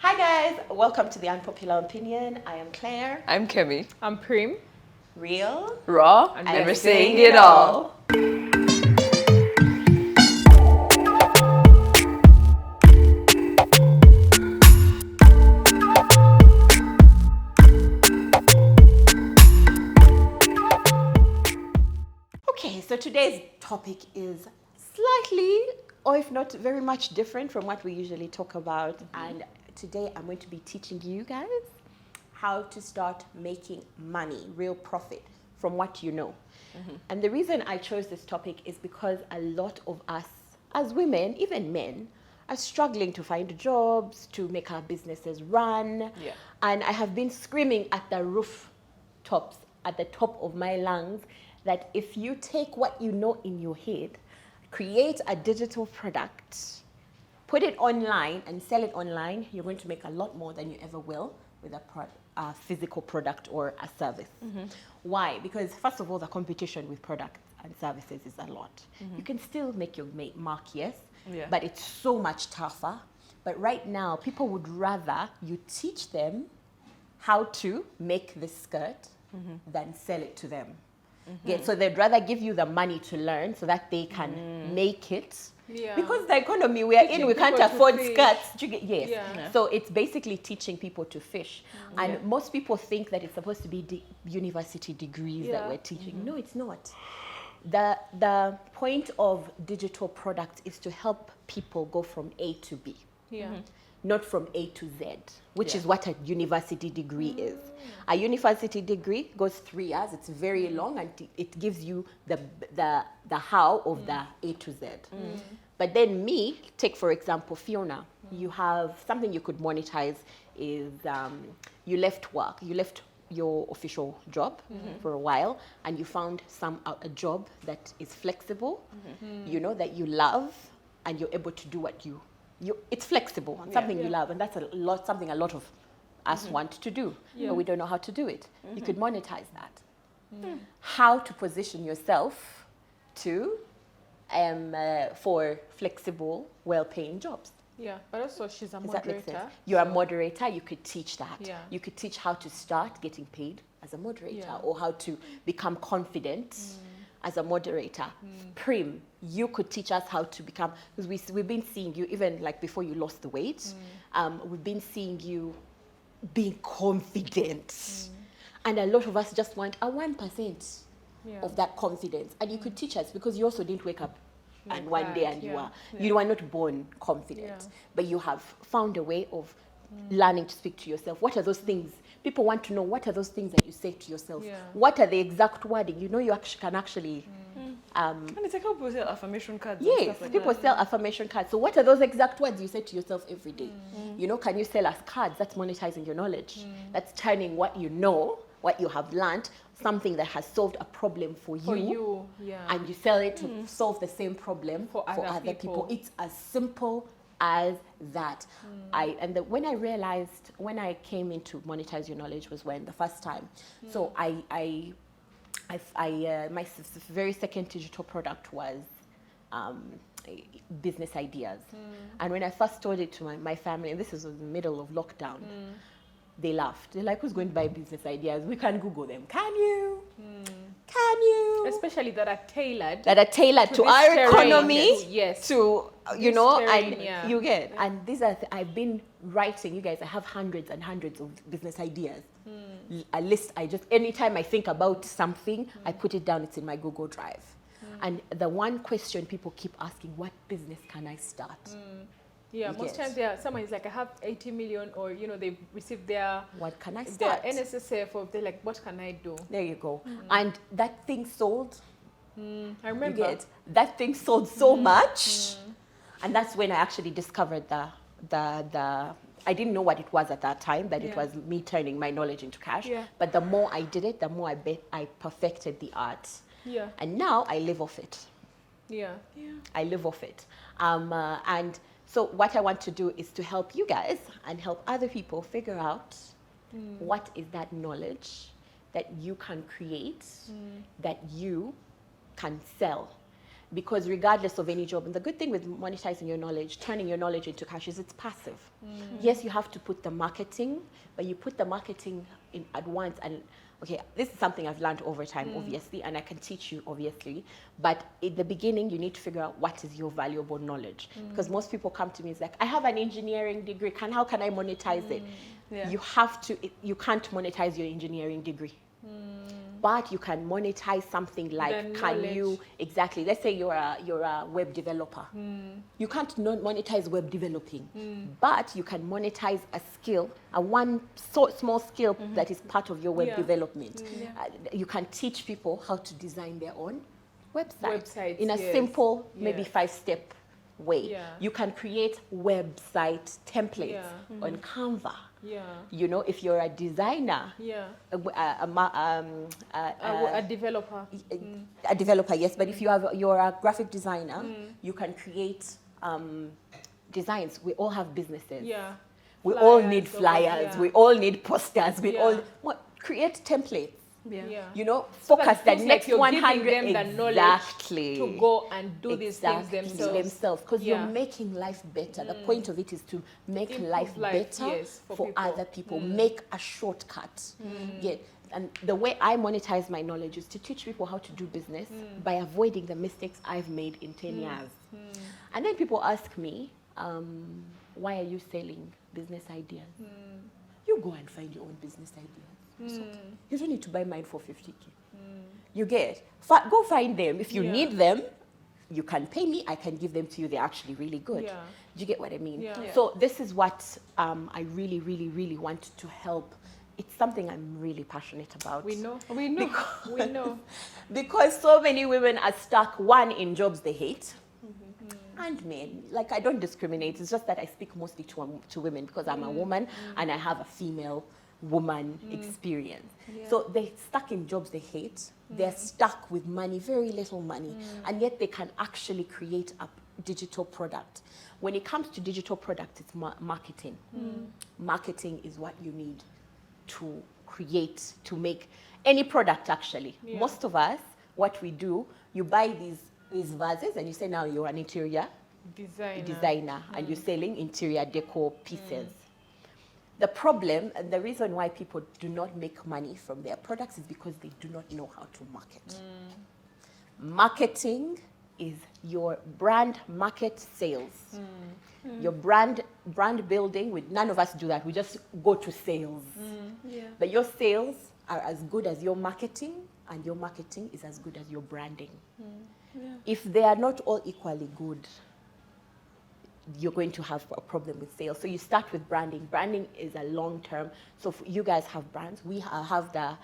Hi guys, welcome to the Unpopular Opinion. I am Claire. I'm Kemi. I'm Prim. Real, Raw, and we're saying it all. Okay, so today's topic is slightly, or if not very much different from what we usually talk about. And today I'm going to be teaching you guys how to start making money, real profit from what you know. And the reason I chose this topic is because a lot of us as women, even men, are struggling to find jobs, to make our businesses run. Yeah. And I have been screaming at the rooftops, at the top of my lungs, that if you take what you know in your head, create a digital product, put it online and sell it online, you're going to make a lot more than you ever will with a physical product or a service. Why? Because first of all, the competition with products and services is a lot. You can still make your mark, yes, Yeah. but it's so much tougher. But right now, people would rather you teach them how to make this skirt than sell it to them. So they'd rather give you the money to learn so that they can make it. Yeah. Because the economy we are in, we can't people to afford fish. skirts. Yes. Yeah. So it's basically teaching people to fish. And most people think that it's supposed to be university degrees that Yeah. we're teaching. No, it's not. The point of digital products is to help people go from A to B, Yeah. not from A to Z, which Yeah. is what a university degree is. A university degree goes 3 years. It's very long, and it gives you the how of the A to Z. But then take for example Fiona. You have something you could monetize is you left work. You left your official job for a while, and you found a job that is flexible, you know, that you love, and you're able to do what you it's flexible and something you love, and that's something a lot of us want to do, but we don't know how to do it. You could monetize that. How to position yourself to for flexible, well-paying jobs. Yeah. But also, she's a Does that make moderator. sense? You're a so- moderator, you could teach that. Yeah. You could teach how to start getting paid as a moderator, Yeah. or how to become confident as a moderator. Prim, you could teach us how to become, because we've been seeing you, even like before you lost the weight, we've been seeing you being confident. And a lot of us just want a 1% Yeah. of that confidence. And you could teach us, because you also didn't wake up and Like one day that, and yeah. you were not born confident, Yeah. but you have found a way of learning to speak to yourself. What are those things? People want to know, what are those things that you say to yourself? Yeah. What are the exact wording? You know, you can actually, And it's like how people sell affirmation cards and yes, stuff like people that. sell affirmation cards. So what are those exact words you say to yourself every day? You know, can you sell us cards? That's monetizing your knowledge. That's turning what you know, what you have learned, something that has solved a problem for you. For you. Yeah. And you sell it to solve the same problem For other people. It's as simple as that. When I realized, when I came into Monetize Your Knowledge was when the first time. So my very second digital product was business ideas. And when I first told it to my family, and this was in the middle of lockdown, they laughed. They're like, who's going to buy business ideas? We can Google them. Can you? Can you? Especially that are tailored. That are tailored to this our terrain. economy, Yes. to, you This know, terrain, and yeah. you get. And these are, I've been writing, you guys, I have hundreds and hundreds of business ideas. A list, anytime I think about something, I put it down, it's in my Google Drive. And the one question people keep asking, what business can I start? Yeah. You Most get. times, someone is like, I have 80 million, or they've received their What can I their start? NSSF, or they're like, what can I do? There you go. And that thing sold. I You remember. get that thing sold so much, and that's when I actually discovered the. I didn't know what it was at that time, that it Yeah. was me turning my knowledge into cash. Yeah. But the more I did it, the more I perfected the art, Yeah. and now I live off it. Yeah. Yeah. I live off it, and so what I want to do is to help you guys and help other people figure out what is that knowledge that you can create, that you can sell. Because regardless of any job, and the good thing with monetizing your knowledge, turning your knowledge into cash, is it's passive. Yes, you have to put the marketing, but you put the marketing in at once. And okay, this is something I've learned over time, obviously, and I can teach you, obviously. But in the beginning, you need to figure out what is your valuable knowledge. Because most people come to me, it's like, I have an engineering degree. How can I monetize it? Yeah. You can't monetize your engineering degree. But you can monetize something like, exactly, let's say you're a web developer. You can't monetize web developing, but you can monetize a skill, small skill that is part of your web development. You can teach people how to design their own websites in a simple, maybe 5-step way. You can create website templates on Canva. You know, if you're a designer, a developer. A developer, yes. But if you're a graphic designer, you can create designs. We all have businesses. We all need flyers. We all need posters. We all create templates. You know, So focus that the next you're 100 giving them the knowledge to go and do these things themselves. Because you're making life better. The point of it is to make Improve life better for people. other people. Make a shortcut. And the way I monetize my knowledge is to teach people how to do business by avoiding the mistakes I've made in 10 years. And then people ask me, why are you selling business ideas? You go and find your own business ideas. Okay. You don't need to buy mine for 50K. You get, go find them. If you need them, you can pay me. I can give them to you. They're actually really good. Do you get what I mean? So this is what I really, really, really want to help. It's something I'm really passionate about. We know. Because so many women are stuck, one, in jobs they hate. And men, like, I don't discriminate. It's just that I speak mostly to women because I'm a woman and I have a female woman experience. So they're stuck in jobs they hate. They're stuck with money, very little money, and yet they can actually create a digital product. When it comes to digital product, it's marketing. Marketing is what you need to create, to make any product, actually. Most of us, what we do, you buy these vases and you say, now you're an interior designer and you're selling interior decor pieces. The problem and the reason why people do not make money from their products is because they do not know how to market. Marketing is your brand market sales. Your brand building, none of us do that. We just go to sales. But your sales are as good as your marketing, and your marketing is as good as your branding. If they are not all equally good, you're going to have a problem with sales. So you start with branding. Branding is a long term. So if you guys have brands, we have the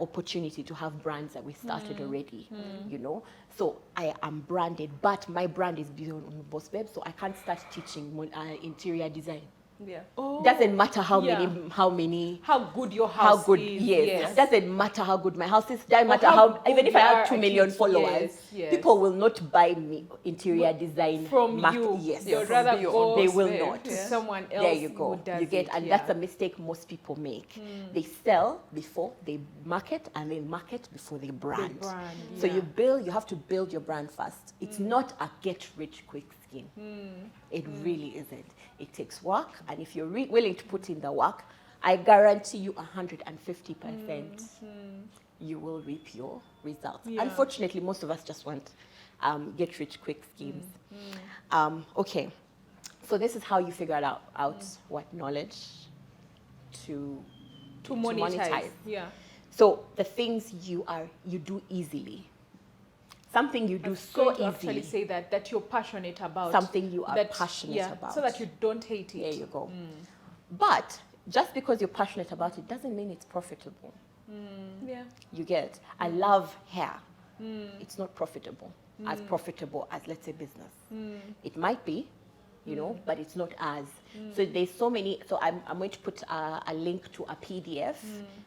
opportunity to have brands that we started already, you know. So I am branded, but my brand is beyond Boss Babe, so I can't start teaching interior design. Doesn't matter how good your house is. Yes. Doesn't matter how good my house is. Doesn't matter how even if I have 2 million followers, people will not buy me interior design from you. You'd rather go they will not to someone else. There you go. You get, and that's a mistake most people make. They sell before they market, and they market before they brand. So you have to build your brand first. It's not a get rich quick scheme. It really isn't. It takes work, and if you're willing to put in the work, I guarantee you 150% you will reap your results. Unfortunately, most of us just want get rich quick schemes. Okay, so this is how you figure out what knowledge to monetize. So the things you do easily. Something you do so easily. Actually say that you're passionate about. Something you are passionate about. So that you don't hate it. There you go. But just because you're passionate about it doesn't mean it's profitable. You get. I love hair. It's not profitable. As profitable as, let's say, business. It might be, you know, but it's not as. So there's so many. So I'm going to put a link to a PDF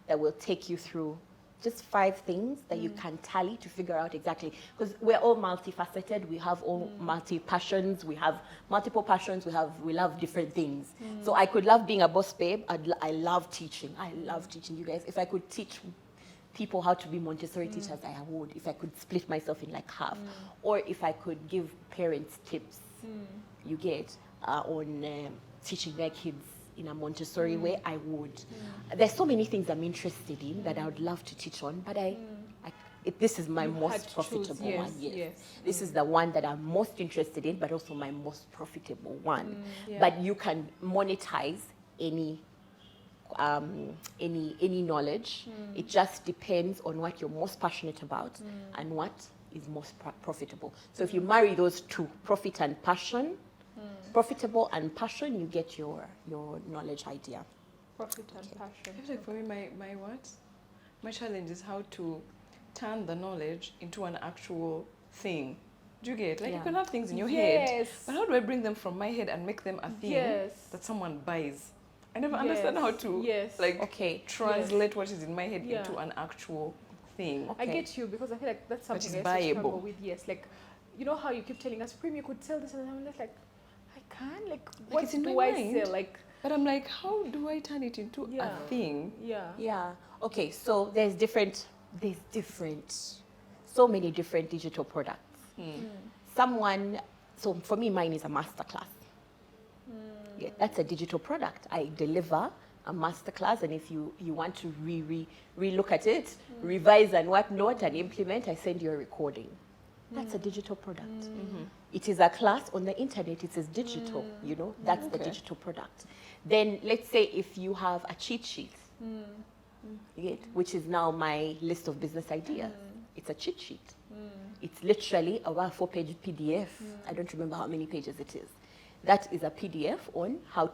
that will take you through just 5 things that you can tally to figure out exactly, because we're all multifaceted. We have all multi-passions. We have multiple passions. We love different things. So I could love being a boss babe. I love teaching. I love teaching you guys. If I could teach people how to be Montessori teachers, I would. If I could split myself in like half, or if I could give parents tips, you get, on teaching their kids in a Montessori way, I would. There's so many things I'm interested in that I would love to teach on, but this is my most profitable one. Yes. This is the one that I'm most interested in, but also my most profitable one. But you can monetize any knowledge. It just depends on what you're most passionate about and what is most profitable. So if you marry those two, profit and passion, profitable and passion, you get your knowledge idea. Profit and passion. I feel like for me, my challenge is how to turn the knowledge into an actual thing. Do you get? Like you can have things in your head, but how do I bring them from my head and make them a thing that someone buys? I never understand how to translate what is in my head into an actual thing. I get you, because I feel like that's something I used to struggle with. Yes, like, you know how you keep telling us, Prim, you could sell this, and I'm just like, I can't. Like, what do I sell? Like, but I'm like, how do I turn it into a thing? Yeah. Okay, so there's so many different digital products. So for me, mine is a masterclass. Yeah, that's a digital product. I deliver a masterclass, and if you want to re-look at it, revise and whatnot, and implement, I send you a recording. That's a digital product. It is a class on the internet. It is digital, you know. That's the digital product. Then let's say if you have a cheat sheet, which is now my list of business ideas. It's a cheat sheet. It's literally a 4-page PDF. I don't remember how many pages it is. That is a PDF on how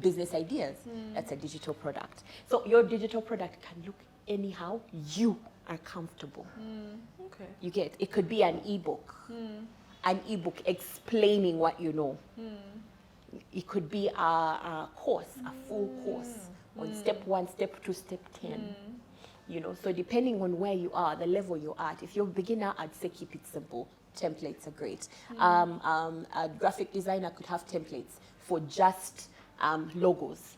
business ideas. That's a digital product. So your digital product can look anyhow you are comfortable. You get, it could be an ebook. An ebook explaining what you know. It could be a course, a full course on step 1, step 2, step 10. You know, so depending on where you are, the level you're at. If you're a beginner, I'd say keep it simple. Templates are great. A graphic designer could have templates for just logos.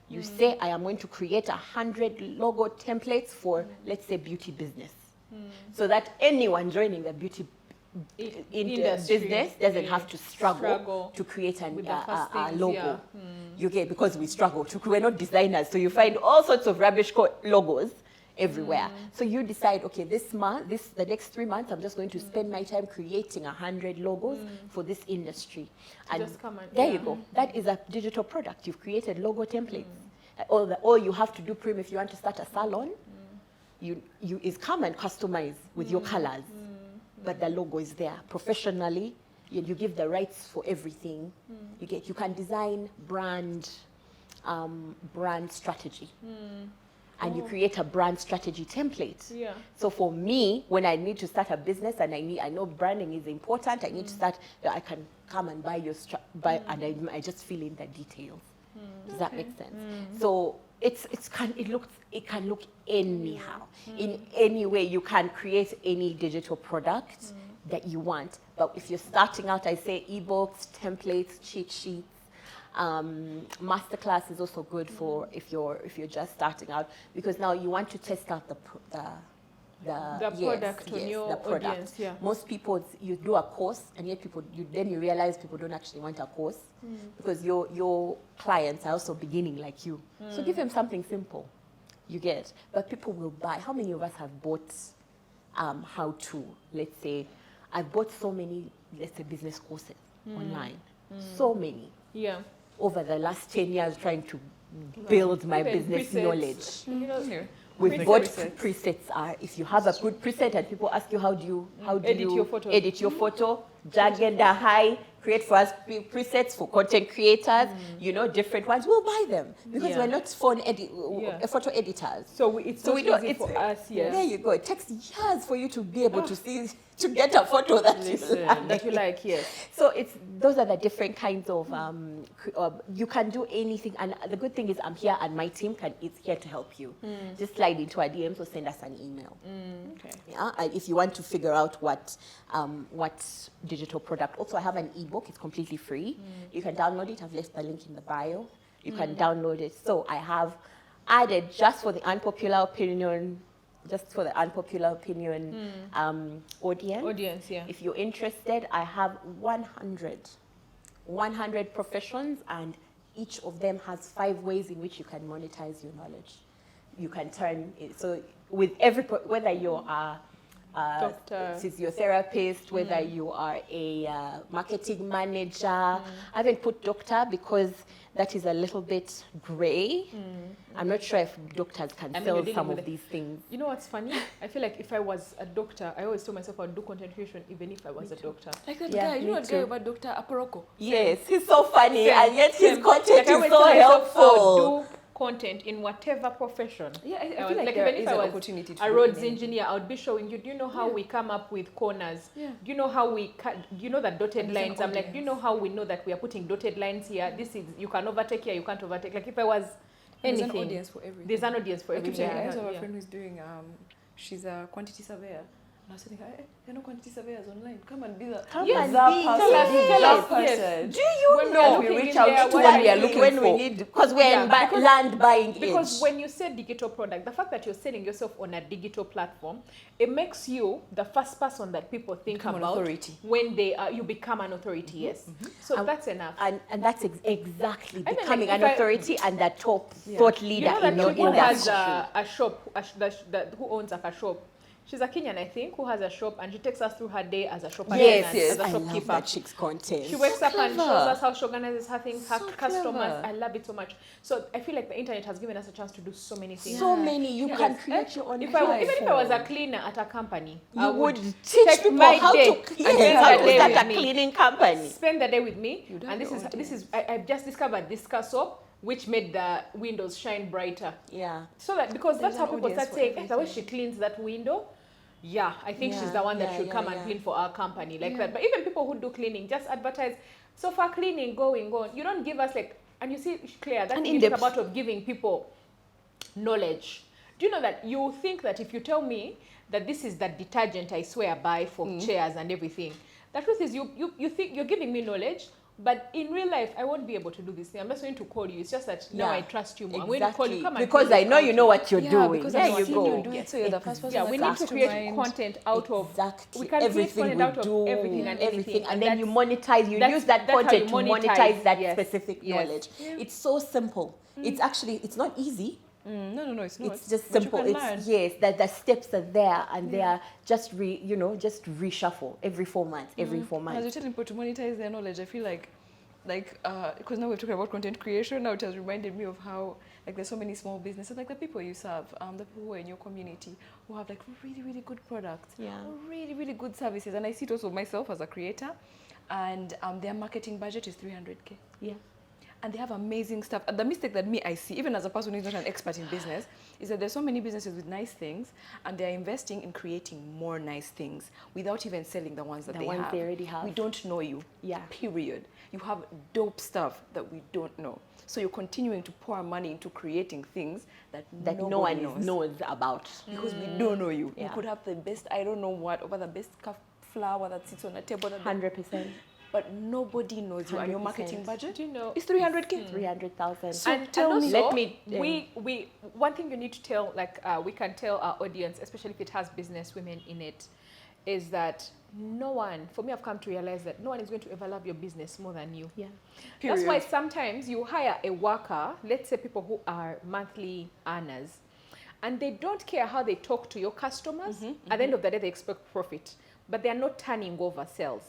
You say, I am going to create 100 logo templates for, let's say, beauty business. So that anyone joining the beauty industry business doesn't have to struggle to create a logo. You get, because we struggle. We're not designers, so you find all sorts of rubbish logos everywhere. So you decide, okay, the next 3 months, I'm just going to spend my time creating 100 logos for this industry. And there you go. That is a digital product. You've created logo templates. All you have to do, Prim, if you want to start a salon, is come and customize with your colors. But the logo is there professionally. You give the rights for everything. You can design brand strategy. And you create a brand strategy template. So for me, when I need to start a business and I know branding is important, I need to start, I can come and buy your and I just fill in the details. Does that make sense? So it can look anyhow. In any way, you can create any digital product that you want. But if you're starting out, I say ebooks, templates, cheat sheets. Masterclass is also good for if you're just starting out, because now you want to test out the product on your audience. Most people, you do a course, and yet then you realize people don't actually want a course because your clients are also beginning like you. So give them something simple, you get. But people will buy. How many of us have bought how to? Let's say, I've bought so many, let's say, business courses online. So many. Over the last 10 years, trying to build my business knowledge. With what presets are. If you have a good preset and people ask you how do you edit your photo, Gyagenda, hi, create for us presets for content creators, different ones, we'll buy them because we're not photo editors. So it's easy for us. There you go. It takes years for you to be able to see, to get a photo that you like. So those are the different kinds of, you can do anything. And the good thing is I'm here and my team is here to help you. Just slide into our DMs or send us an email. And if you want to figure out what digital product. Also, I have an ebook. It's completely free. You can download it. I've left the link in the bio. You can download it. So I have added, just for the Unpopular Opinion just for the Unpopular Opinion audience. Yeah. If you're interested, I have 100 professions, and each of them has 5 ways in which you can monetize your knowledge. You can turn it, so with whether you're a physiotherapist, whether you are a marketing manager. I haven't put doctor because that is a little bit gray. I'm not sure if doctors can sell some of these things. You know what's funny? I feel like if I was a doctor, I always told myself I'd do content creation even if I was a doctor. Like that guy, you know that guy about Dr. Aparoko? Yes, he's so funny, and yet his content is so I helpful. would do content in whatever profession. Yeah, I feel like even if I was opportunity to a roads engineer, I would be showing you, do you know how we come up with corners? Yeah. Do you know how we cut, do you know that dotted lines? I'm like, do you know how we know that we are putting dotted lines here? This is, you can overtake here, you can't overtake. Like if I was anything. There's an audience for everything. There's an audience for everything. I also have a friend who's doing, she's a quantity surveyor. And I was saying, there are no quantity surveyors online. Come and be the person. Do you know we reach out to when we are looking when we need, because we're in land buying because when you say digital product, the fact that you're selling yourself on a digital platform, it makes you the first person that people think about when they are, you become an authority. Yes. So that's enough. And that's exactly becoming an authority and the top thought leader in your industry. Who has a shop, who owns like a shop. She's a Kenyan, I think, who has a shop, and she takes us through her day as a shop yes. as a I shopkeeper. love that chick's content. She wakes up and shows us how she organizes her things, her customers. I love it so much. So I feel like the internet has given us a chance to do so many things. So many. You can create your own platform. Even if I was a cleaner at a company, I would teach people how to start a cleaning company. Spend the day with me. And this is I've just discovered this soap, which made the windows shine brighter. Yeah. So that, because that's how people start saying, the way she cleans that window, I think she's the one that should come and clean for our company, like that. But even people who do cleaning, just advertise. So for cleaning, going on, you don't give us like, and you see, Claire, that's the about of giving people knowledge. Do you know that you think that if you tell me that this is the detergent I swear by for chairs and everything, the truth is you think you're giving me knowledge, but in real life, I won't be able to do this thing. I'm just going to call you. It's just that now I trust you more. I'm going to call you. Come because I know you know what you're doing. Because there you go. You do it, so you're the first person. We need to create content out of we can everything create content out of everything and anything. And then you monetize. You use that content to monetize that specific knowledge. It's so simple. It's actually, it's not easy. No, it's not. It's just simple. It's that the steps are there, and they are just just reshuffle every 4 months. As you're telling people to monetize their knowledge, I feel like because now we're talking about content creation, now it has reminded me of how there's so many small businesses, like the people you serve, the people who are in your community who have really, really good products, really, really good services, and I see it also myself as a creator, and their marketing budget is 300K. Yeah. And they have amazing stuff. The mistake that I see, even as a person who's not an expert in business, is that there's so many businesses with nice things, and they're investing in creating more nice things without even selling the ones that they already have. We don't know you. Yeah. Period. You have dope stuff that we don't know. So you're continuing to pour money into creating things that no one knows about. Because we don't know you. Yeah. You could have the best, I don't know what, over the best flower that sits on a table. 100%. But nobody knows you, and your marketing budget, do you know, is 300K. 300,000. So tell me. We one thing you need to tell, we can tell our audience, especially if it has business women in it, is that no one, for me, I've come to realize that no one is going to ever love your business more than you. Yeah. Period. That's why sometimes you hire a worker, let's say people who are monthly earners, and they don't care how they talk to your customers. At the end of the day, they expect profit, but they are not turning over sales.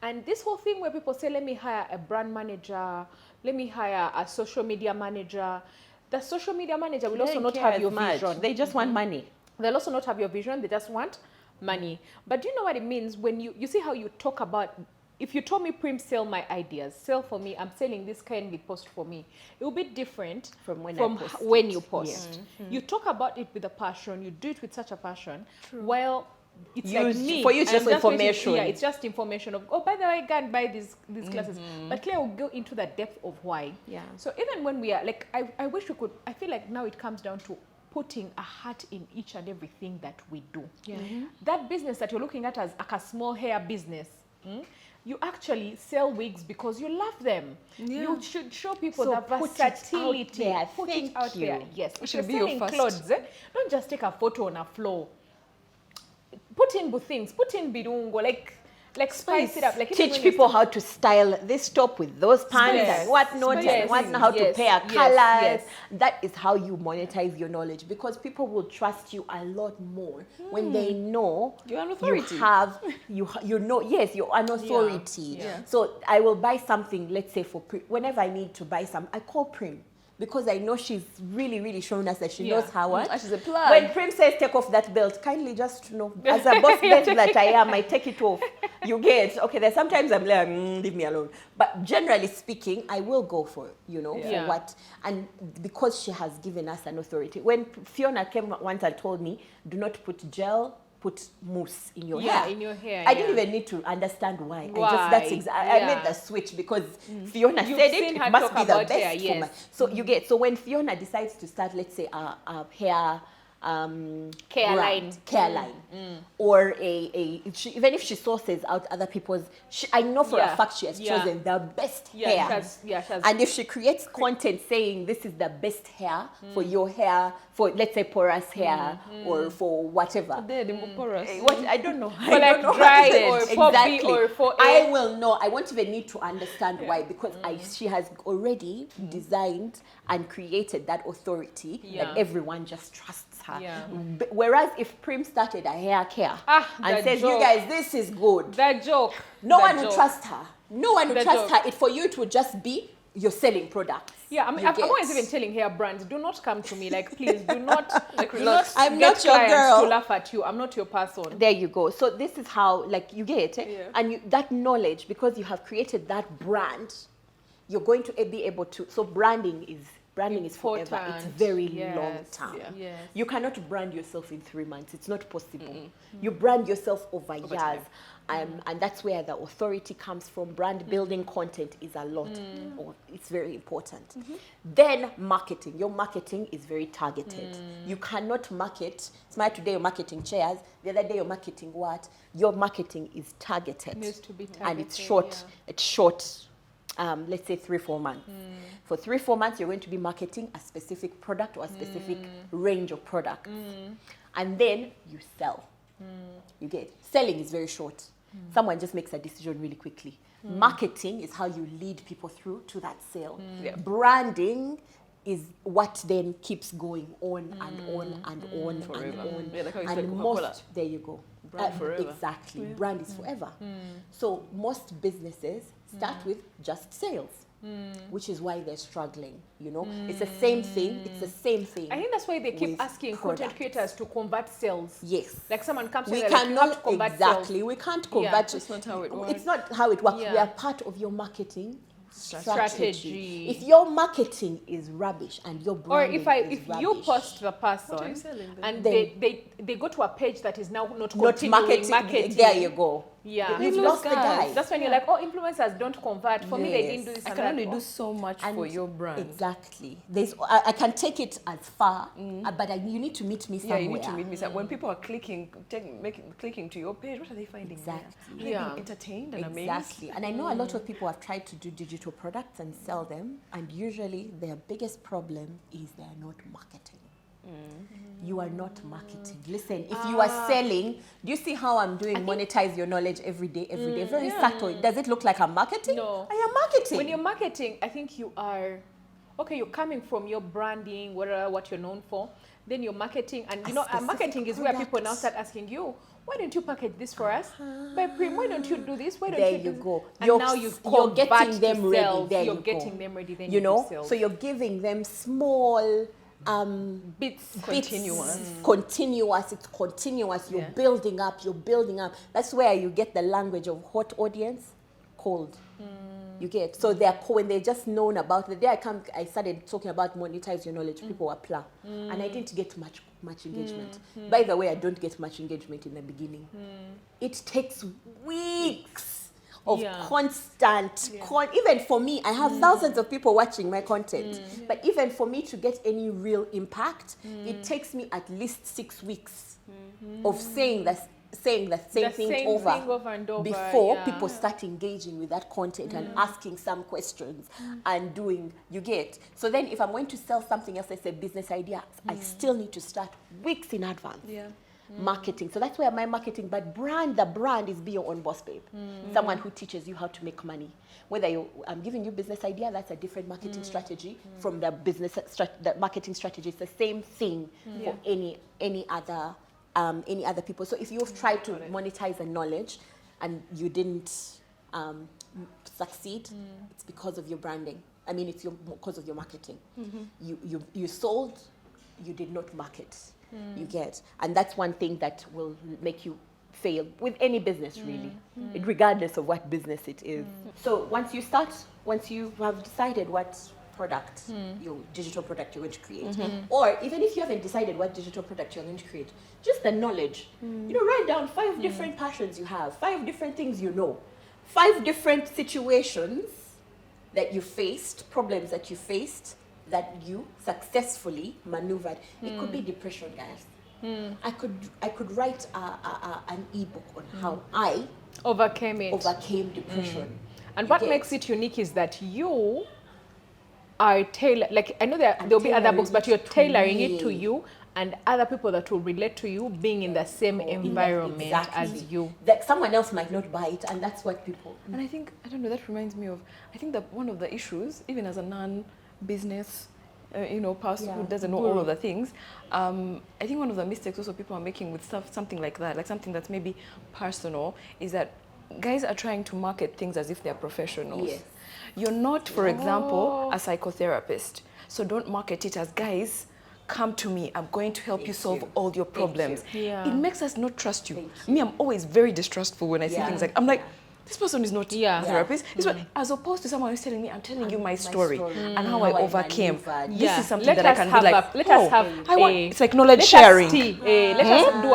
And this whole thing where people say, let me hire a brand manager, let me hire a social media manager. The social media manager will also not have your vision. They just want money. They'll also not have your vision. They just want money. But do you know what it means when you see how you talk about, if you told me, Prim, sell my ideas, sell for me, I'm selling this, kindly post for me, it will be different from when you post. You talk about it with a passion, you do it with such a passion. True. Well, it's like me. For you, it's just information. It's just information of, oh, by the way, go and buy these classes. But Claire will go into the depth of why. Yeah. So even when we are, I wish we could, I feel like now it comes down to putting a heart in each and everything that we do. Yeah. That business that you're looking at as a small hair business, you actually sell wigs because you love them. Yeah. You should show people So the put it out versatility. there. Put it Thank out you. there. Yes. If you're should be your selling first. clothes, don't just take a photo on a floor. Put in things. Put in birungo. Like spice it up. Like even Teach when you people how to style this top with those pants Yes. and whatnot, Yes. and what, how to Yes. pair Yes. colors. Yes. That is how you monetize your knowledge, because people will trust you a lot more when they know You're an authority. you know, yes, you're an authority. Yeah. So I will buy something, let's say for Prim. Whenever I need to buy some, I call Prim. Because I know she's really showing us that she knows her work. And she's a plug. When Prim says take off that belt, kindly just know, as a boss bitch that I am, I take it off. You get, okay, there's sometimes I'm like, leave me alone. But generally speaking, I will go for, for what, and because she has given us an authority. When Fiona came once and told me, do not put gel, put mousse in your hair. in your hair. I didn't even need to understand why. Why? I made the switch because Fiona You've said seen it. her It must talk be the about best hair, for yes. my. So you get. So when Fiona decides to start, let's say a hair Care brand, line. care line, or even if she sources out other people's, I know for a fact she has chosen the best hair. She has. And if she creates content saying this is the best hair for your hair, for let's say porous hair, or for whatever. What I don't know. For like dry or for B or for A. I will know. I won't even need to understand why, because she has already designed and created that authority that everyone just trusts her. Yeah. Whereas if Prim started a hair care and the says, joke. you guys, this is good. That joke. No That one will joke. trust her. No one will The trust joke. her. For you, it would just be you're selling products. Yeah, I'm always even telling hair brands, do not come to me. Like, please, do not. Do not I'm get not your clients girl. to laugh at you. I'm not your person. There you go. So this is how, like, you get it. Yeah. And that knowledge, because you have created that brand, you're going to be able to. So branding is forever. It's Important. very Yes. long term. Yeah. Yes. You cannot brand yourself in 3 months. It's not possible. You brand yourself over years. time. And that's where the authority comes from. Brand building content is a lot. It's very important. Then marketing. Your marketing is very targeted. You cannot market. Smart today you're marketing chairs. The other day you're marketing what? Your marketing is targeted. Needs to be targeted. And it's short. Yeah. It's short. Let's say 3-4 months. For 3-4 months, you're going to be marketing a specific product or a specific range of products. And then you sell. You get selling is very short. Someone just makes a decision really quickly. Marketing is how you lead people through to that sale. Yeah. Branding is what then keeps going on and on and on Forever. and on. Yeah, like how you said And Coca-Cola. most, there you go. Brand forever. Exactly. Brand is forever. So most businesses start with just sales, which is why they're struggling. It's the same thing. It's the same thing. I think that's why they keep with asking products. content creators to convert sales. Yes. Like someone comes in We and like, you have to cannot convert exactly. sales. We can't convert. It's not how it works. It's not how it works. Yeah. We are part of your marketing Strategy. If your marketing is rubbish and your Or branding if is you rubbish, post the What are you person selling then? and Then- they go to a page that is now not not continuing marketing, there you go. Yeah. You've They've lost lost the guys. guy. That's when you're like, oh, influencers don't convert. For me, they didn't do this. I and can that. only Oh. do so much for your brand. Exactly. I can take it as far, but you need to meet me Yeah, somewhere. you need to meet me. When people are clicking to your page, what are they finding Exactly. there? Are they being entertained and amazed? Exactly. And I know a lot of people have tried to do digital products and sell them, and usually their biggest problem is they are not marketing. You are not marketing. Listen, if you are selling, do you see how I'm doing monetize your knowledge every day? Very subtle. Does it look like I'm marketing? No. I am marketing. When you're marketing, I think you are, okay, you're coming from your branding, what you're known for. Then you're marketing, and marketing is where people now start asking you, why don't you package this for us? By Prim, why don't you do this? Why don't There you you do this? go. And You're now you're getting them ready. sales. There You're you getting go. them ready. Then You know, do sales. so you're giving them small bits. Continuous. It's continuous. You're building up. That's where you get the language of hot audience, cold. You get, so when they're just known about the day I started talking about monetize your knowledge, people were pla, and I didn't get much engagement. By the way, I don't get much engagement in the beginning. It takes weeks of constant, even for me, I have thousands of people watching my content, but even for me to get any real impact, it takes me at least 6 weeks of saying that saying the same thing over and over before people start engaging with that content and asking some questions and doing, you get. So then if I'm going to sell something else, let's say business idea, I still need to start weeks in advance. Marketing. So that's where my marketing, but the brand is be your own boss, babe. Someone who teaches you how to make money. Whether I'm giving you business idea, that's a different marketing strategy from the the marketing strategy. It's the same thing for any other people. So if you've tried to monetize a knowledge and you didn't succeed, it's because of your branding. I mean, it's because of your marketing. You sold, you did not market. You get, and that's one thing that will make you fail with any business, really, regardless of what business it is. So once you have decided what product, your digital product you're going to create, or even if you haven't decided what digital product you're going to create, just the knowledge, write down 5 different passions you have, 5 different things you know, 5 different situations that you faced, problems that you faced, that you successfully maneuvered. It could be depression, guys. I could write an ebook on how I overcame depression. And what makes it unique is that you are like, I know there'll be other books, but you're tailoring it to you and other people that will relate to you being in the same environment as you. That someone else might not buy it, and that's what people. And I don't know, that reminds me of, I think that one of the issues, even as a non-business person who doesn't know all of the things, I think one of the mistakes also people are making with something like that, like something that's maybe personal, is that guys are trying to market things as if they're professionals. Yes. You're not, for example, a psychotherapist, so don't market it as, guys, come to me, I'm going to help you solve all your problems. It makes us not trust you. Me, I'm always very distrustful when I see things like, I'm like, this person is not a therapist. As opposed to someone who's telling me, I'm telling you my story and how I overcame. This is something that I can be like, let us have it's like knowledge sharing. Let us do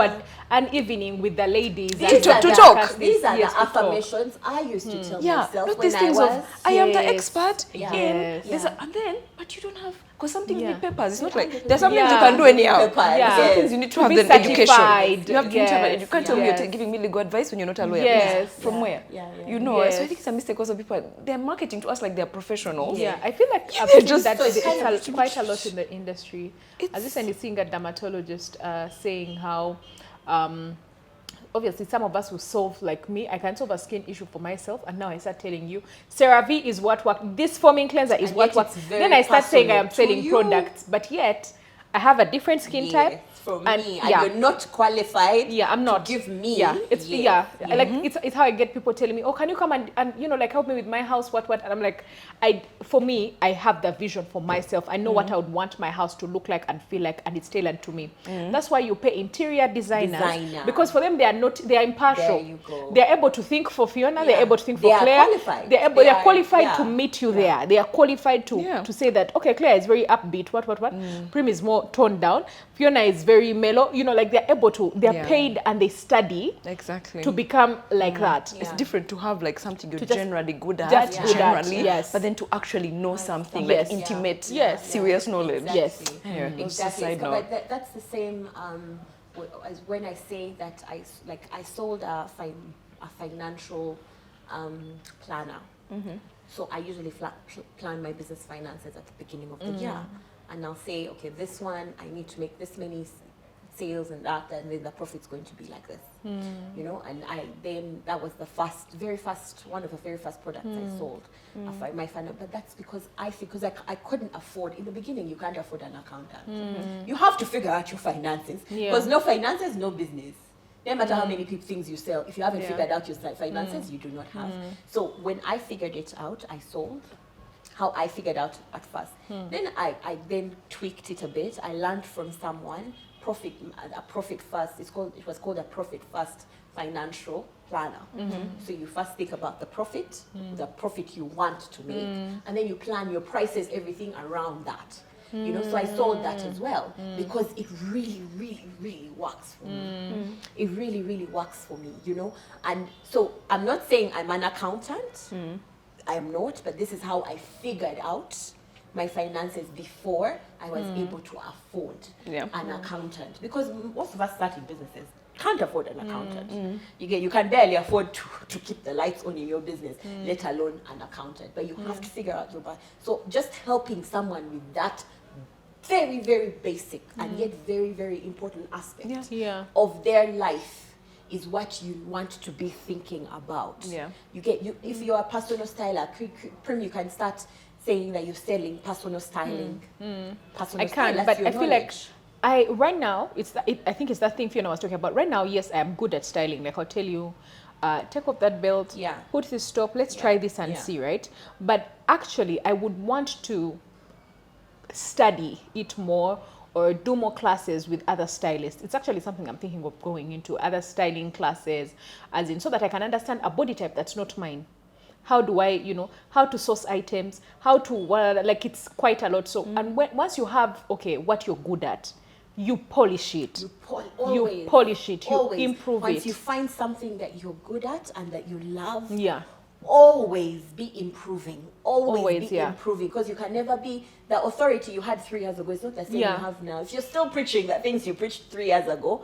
an evening with the ladies to talk. These are the affirmations I used to tell myself not when these things I am the expert in and then, but you don't have, because some things need papers. It's not like there's some things you can do anyhow. Some things you need to have the education. You have to have you can't tell me you're giving me legal advice when you're not a lawyer. From where? So I think it's a mistake also. People, they're marketing to us like they're professionals. I feel like I've seen that quite a lot in the industry. I was just seeing a dermatologist saying how obviously some of us will solve, like me, I can solve a skin issue for myself, and now I start telling you CeraVe is what works, this foaming cleanser is what works. Then I start saying I am selling products, but yet I have a different skin type. From me, and you're not qualified. I'm not. To give me. Like it's how I get people telling me, oh, can you come and like help me with my house, what, and I'm like, for me, I have the vision for myself. I know what I would want my house to look like and feel like, and it's tailored to me. That's why you pay interior designers, because for them they are impartial. There you go. They're able to think for Fiona. They're able to think for Claire. Qualified. They are qualified to meet you there. They are qualified to say that, okay, Claire is very upbeat. What. Prim is more toned down. Fiona is very mellow, like they're able to, they're paid and they study to become like that. It's different to have like something you're generally good at, but then to actually know something like intimate, serious knowledge. Exactly. But that's the same as when I say that I sold a financial planner. So I usually plan my business finances at the beginning of the year. And I'll say, okay, this one, I need to make this many sales and then the profit's going to be like this. And that was one of the very first products I sold. My finance, but that's because I couldn't afford, in the beginning, you can't afford an accountant. You have to figure out your finances, because no finances, no business. No matter how many things you sell, if you haven't figured out your finances, you do not have. So when I figured it out, I sold how I figured out at first. Then I then tweaked it a bit. I learned from someone, a profit first. It was called a profit first financial planner. So you first think about the profit you want to make, and then you plan your prices, everything around that. So I sold that as well, because it really, really, really works for me. It really, really works for me, And so I'm not saying I'm an accountant. I am not, but this is how I figured out my finances before I was able to afford an accountant. Because most of us starting businesses, can't afford an accountant. You can barely afford to keep the lights on in your business, let alone an accountant. But you have to figure out your budget. So just helping someone with that very, very basic and yet very, very important aspect of their life is what you want to be thinking about. Yeah. If you're a personal styler, Prim, you can start saying that you're selling personal styling. Personal I can, but I feel like right now, I think it's that thing Fiona was talking about. Right now, yes, I am good at styling. Like I'll tell you, take off that belt, put this top, let's try this and see, right? But actually, I would want to study it more or do more classes with other stylists. It's actually something I'm thinking of going into, other styling classes, as in so that I can understand a body type that's not mine. How do I, how to source items, how to, like it's quite a lot. So, and once you have, what you're good at, you polish it. You polish it, you improve it. Once you find something that you're good at and that you love, always be improving. Always be improving, because you can never be the authority you had 3 years ago. It's not the same you have now. If you're still preaching the things you preached 3 years ago,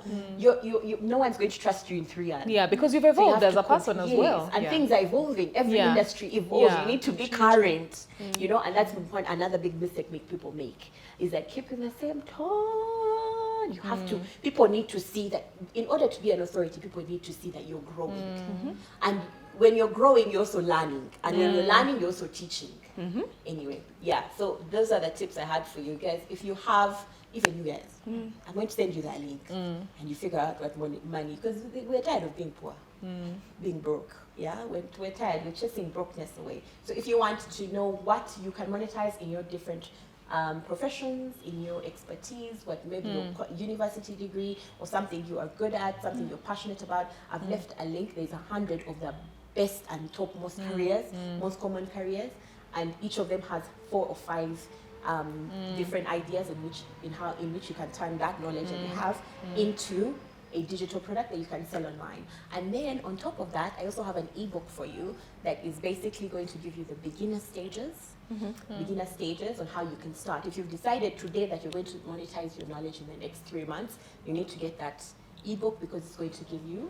no one's going to trust you in 3 years. Yeah, because you've evolved as a person as well. And things are evolving. Every industry evolves. You need to be current, and that's the point. Another big mistake people make is that keeping the same tone. You have to, people need to see that in order to be an authority, people need to see that you're growing. And when you're growing, you're also learning. And when you're learning, you're also teaching. Anyway, so those are the tips I had for you guys. If you have, even you guys, I'm going to send you that link. And you figure out what money, because we're tired of being poor, being broke. We're tired. We're chasing brokenness away. So if you want to know what you can monetize in your different professions, in your expertise, what maybe your university degree or something you are good at, something you're passionate about, I've left a link. There's 100 of the best and topmost careers, most common careers, and each of them has 4 or 5 different ideas in which you can turn that knowledge that you have into a digital product that you can sell online. And then on top of that, I also have an ebook for you that is basically going to give you the beginner stages on how you can start. If you've decided today that you're going to monetize your knowledge in the next 3 months, you need to get that ebook because it's going to give you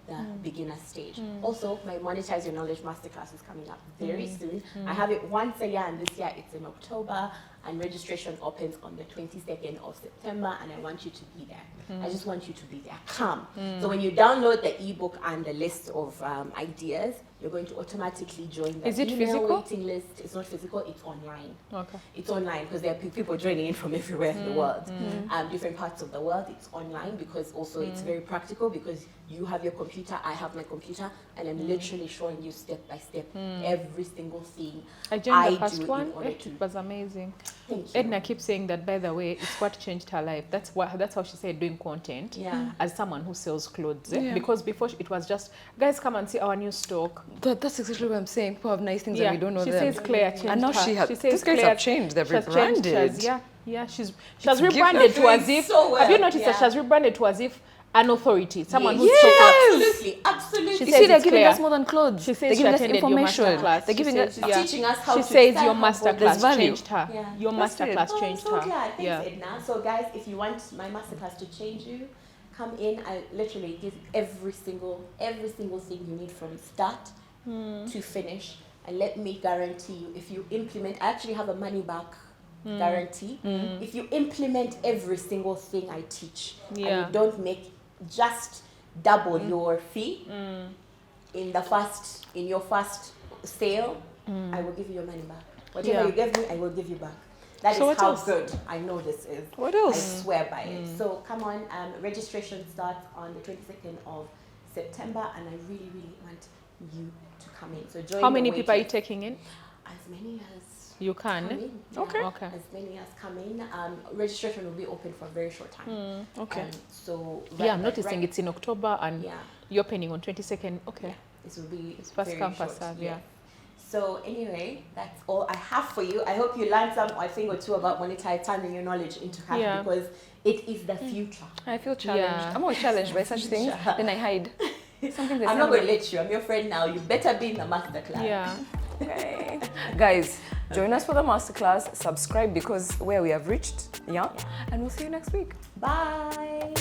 the beginner stage. Also, my Monetize Your Knowledge Masterclass is coming up very soon. I have it once a year, and this year it's in October, and registration opens on the 22nd of September, and I want you to be there. I just want you to be there. Come. So when you download the ebook and the list of ideas, you're going to automatically join the email waiting list. It's not physical, it's online. Okay. It's online because there are people joining in from everywhere in the world. Different parts of the world, it's online because also it's very practical because you have your computer, I have my computer, and I'm literally showing you step by step every single thing I joined the first one. It was amazing. Thank you. Edna keeps saying that, by the way, it's what changed her life. That's how she said doing content as someone who sells clothes. Because before it was just, guys, come and see our new stock. That's exactly what I'm saying. People have nice things and we don't know them. She says Claire changed and now her. She says these guys have changed. They've rebranded. She has rebranded to as if, have you noticed that she has rebranded to as if an authority, someone who's absolutely. She said they're giving us more than clothes. She says they're giving us information. They're giving us, teaching us how to She says your masterclass changed her. Your masterclass changed her. Thanks, Edna. So guys, if you want my masterclass to change you, come in. I literally give every single thing you need from start to finish, and let me guarantee you, if you implement, I actually have a money back guarantee. If you implement every single thing I teach and you don't make just double your fee in your first sale, I will give you your money back. Whatever you gave me, I will give you back. That is how good I know this is. What else? I swear by it. So come on, registration starts on the 22nd of September, and I really, really want you to come in. So join. How many people are you taking in? As many as you can. Come in. Okay. As many as come in. Registration will be open for a very short time. Okay. So I'm noticing it's in October and you're opening on 22nd. Okay. This will be first come first serve. So anyway, that's all I have for you. I hope you learned a thing or two about turning your knowledge into cash because it is the future. I feel challenged. I'm always challenged by such things. Then I hide. I'm not going to let you. I'm your friend now. You better be in the masterclass. Yeah. Okay. Guys, join us for the masterclass. Subscribe because where we have reached. And we'll see you next week. Bye.